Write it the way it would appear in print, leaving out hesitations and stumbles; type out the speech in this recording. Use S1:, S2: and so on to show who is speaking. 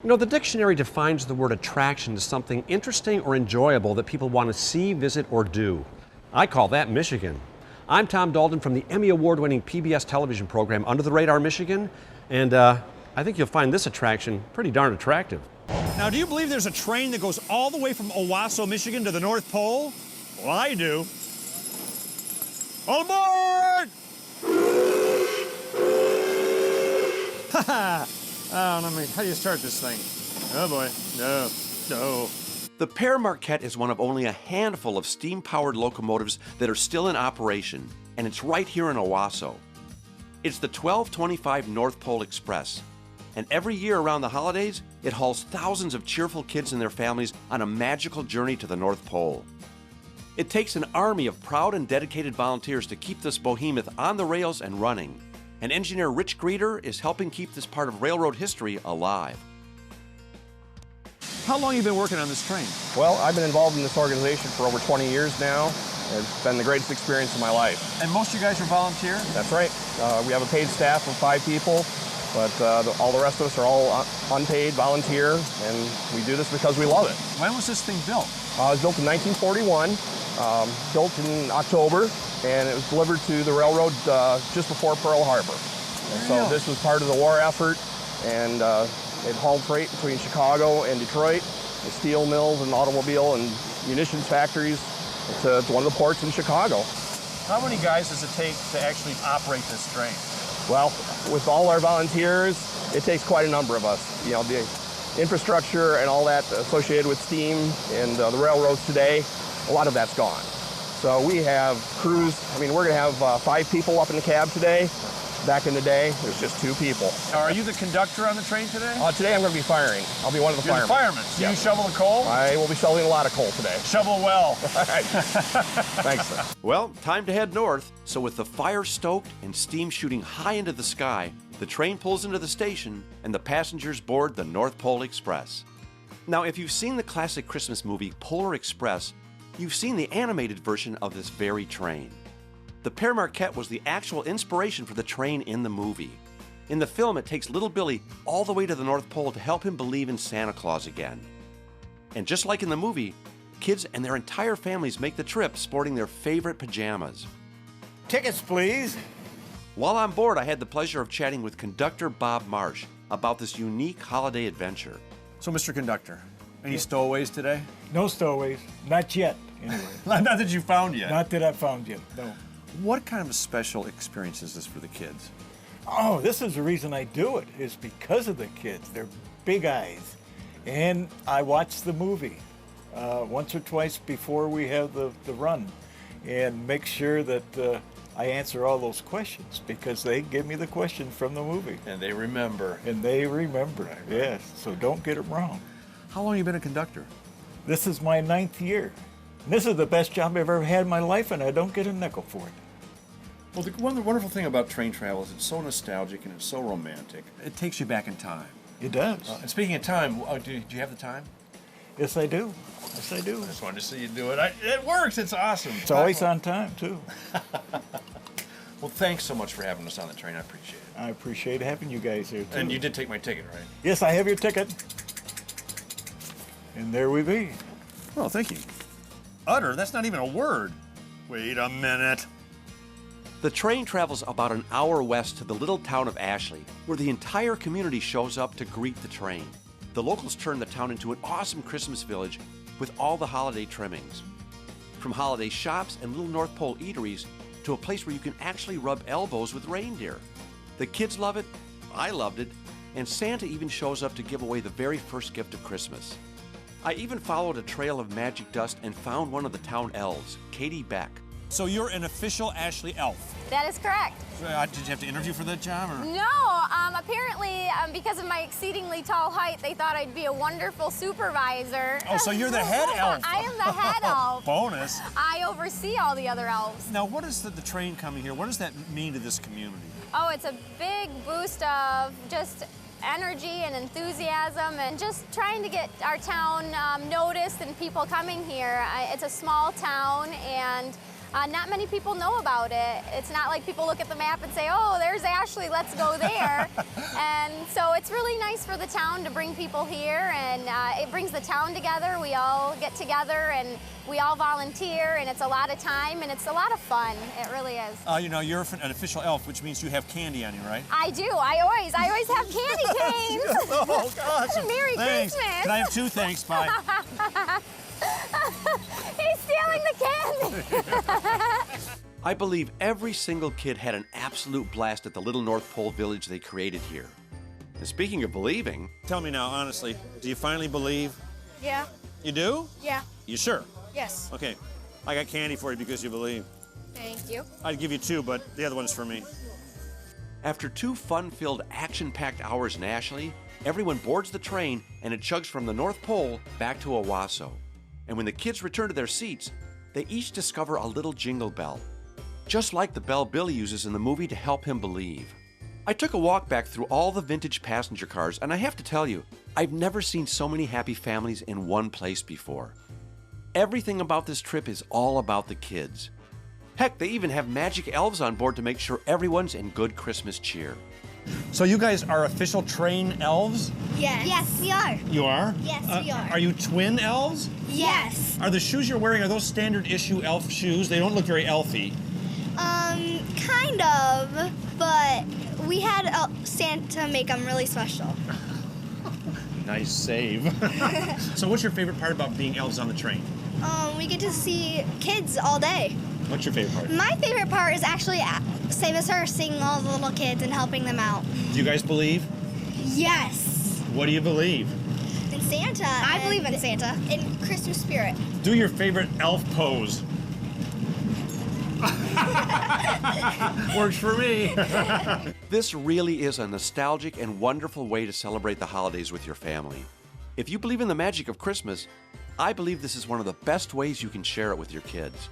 S1: You know, the dictionary defines the word attraction as something interesting or enjoyable that people want to see, visit, or do. I call that Michigan. I'm Tom Dalton from the Emmy Award-winning PBS television program Under the Radar Michigan, and I think you'll find this attraction pretty darn attractive.
S2: Now, do you believe there's a train that goes all the way from Owosso, Michigan to the North Pole? Well, I do. All aboard! Ha Oh, how do you start this thing? Oh boy, no.
S3: The Pere Marquette is one of only a handful of steam-powered locomotives that are still in operation, and it's right here in Owosso. It's the 1225 North Pole Express, and every year around the holidays, it hauls thousands of cheerful kids and their families on a magical journey to the North Pole. It takes an army of proud and dedicated volunteers to keep this behemoth on the rails and running. And engineer Rich Greeter is helping keep this part of railroad history alive.
S2: How long have you been working on this train?
S4: Well, I've been involved in this organization for over 20 years now. It's been the greatest experience of my life.
S2: And most of you guys are volunteer?
S4: That's right. We have a paid staff of 5 people, but all the rest of us are all unpaid, volunteer, and we do this because we love it.
S2: When was this thing built?
S4: It was built in 1941, built in October, and it was delivered to the railroad just before Pearl Harbor. And so this was part of the war effort, and it hauled freight between Chicago and Detroit, the steel mills and automobile and munitions factories to one of the ports in Chicago.
S2: How many guys does it take to actually operate this train?
S4: Well, with all our volunteers, it takes quite a number of us. You know, the infrastructure and all that associated with steam and the railroads today, a lot of that's gone. So we have crews. I mean, we're going to have 5 people up in the cab today. Back in the day, there's just 2 people.
S2: Now, are you the conductor on the train today?
S4: Today I'm going to be firing. I'll be one of the firemen.
S2: You're the fireman. So you shovel the coal?
S4: I will be shoveling a lot of coal today.
S2: Shovel well.
S4: All right. Thanks, sir.
S3: Well, time to head north. So with the fire stoked and steam shooting high into the sky, the train pulls into the station and the passengers board the North Pole Express. Now, if you've seen the classic Christmas movie Polar Express, you've seen the animated version of this very train. The Pere Marquette was the actual inspiration for the train in the movie. In the film, it takes little Billy all the way to the North Pole to help him believe in Santa Claus again. And just like in the movie, kids and their entire families make the trip sporting their favorite pajamas.
S2: Tickets, please.
S3: While on board, I had the pleasure of chatting with Conductor Bob Marsh about this unique holiday adventure.
S2: So, Mr. Conductor, any stowaways today?
S5: No stowaways, not yet, anyway.
S2: Not that you found yet.
S5: Not that I've found yet, no.
S2: What kind of a special experience is this for the kids?
S5: Oh, this is the reason I do it, is because of the kids. They're big eyes. And I watch the movie once or twice before we have the run and make sure that I answer all those questions because they give me the questions from the movie.
S2: And they remember.
S5: And they remember,
S2: right.
S5: Yes. So don't get them wrong.
S2: How long have you been a conductor?
S5: This is my 9th year. And this is the best job I've ever had in my life, and I don't get a nickel for it.
S2: Well, the wonderful thing about train travel is it's so nostalgic and it's so romantic. It takes you back in time.
S5: It does.
S2: And speaking of time, do you have the time?
S5: Yes, I do. Yes, I do.
S2: I just wanted to see you do it. It works. It's awesome.
S5: It's always on time, too.
S2: Well, thanks so much for having us on the train. I appreciate it.
S5: I appreciate having you guys here, too.
S2: And you did take my ticket, right?
S5: Yes, I have your ticket. And there we be.
S2: Oh, thank you. Utter? That's not even a word. Wait a minute.
S3: The train travels about an hour west to the little town of Ashley, where the entire community shows up to greet the train. The locals turn the town into an awesome Christmas village with all the holiday trimmings. From holiday shops and little North Pole eateries to a place where you can actually rub elbows with reindeer. The kids love it, I loved it, and Santa even shows up to give away the very first gift of Christmas. I even followed a trail of magic dust and found one of the town elves, Katie Beck. So you're an official Ashley elf?
S6: That is correct.
S2: Did you have to interview for that job? Or?
S6: No, apparently because of my exceedingly tall height, they thought I'd be a wonderful supervisor.
S2: Oh, so you're the head elf.
S6: I am the head elf.
S2: Bonus.
S6: I oversee all the other elves.
S2: Now, what is the train coming here? What does that mean to this community?
S6: Oh, it's a big boost of just energy and enthusiasm and just trying to get our town noticed and people coming here. It's a small town and not many people know about it. It's not like people look at the map and say, oh, there's Ashley, let's go there. And so it's really nice for the town to bring people here, and it brings the town together. We all get together and we all volunteer, and it's a lot of time and it's a lot of fun. It really is.
S2: You know, you're an official elf, which means you have candy on you, right?
S6: I do. I always have candy canes.
S2: Oh, gosh.
S6: Merry
S2: Thanks.
S6: Christmas.
S2: Can I have 2? Thanks. Bye.
S6: He's stealing the candy.
S3: I believe every single kid had an absolute blast at the little North Pole village they created here. And speaking of believing,
S2: Tell me now, honestly, do you finally believe?
S7: Yeah.
S2: You do?
S7: Yeah.
S2: You sure?
S7: Yes.
S2: Okay. I got candy for you because you believe.
S7: Thank you.
S2: I'd give you 2, but the other one's for me.
S3: after 2 fun-filled, action-packed hours in Ashley, everyone boards the train and it chugs from the North Pole back to Owosso. And when the kids return to their seats, they each discover a little jingle bell, just like the bell Billy uses in the movie to help him believe. I took a walk back through all the vintage passenger cars, and I have to tell you, I've never seen so many happy families in one place before. Everything about this trip is all about the kids. Heck, they even have magic elves on board to make sure everyone's in good Christmas cheer.
S2: So you guys are official train elves?
S7: Yes. Yes, we are.
S2: You are?
S7: Yes, we are.
S2: Are you twin elves?
S7: Yes.
S2: Are the shoes you're wearing, are those standard issue elf shoes? They don't look very elfy.
S7: Kind of, but we had Santa make them really special.
S2: Nice save. So what's your favorite part about being elves on the train?
S7: We get to see kids all day.
S2: What's your favorite part?
S7: My favorite part is actually same as her, seeing all the little kids and helping them out.
S2: Do you guys believe?
S7: Yes.
S2: What do you believe?
S7: In Santa. I believe in Santa. In Christmas spirit.
S2: Do your favorite elf pose. Works for me.
S3: This really is a nostalgic and wonderful way to celebrate the holidays with your family. If you believe in the magic of Christmas, I believe this is one of the best ways you can share it with your kids.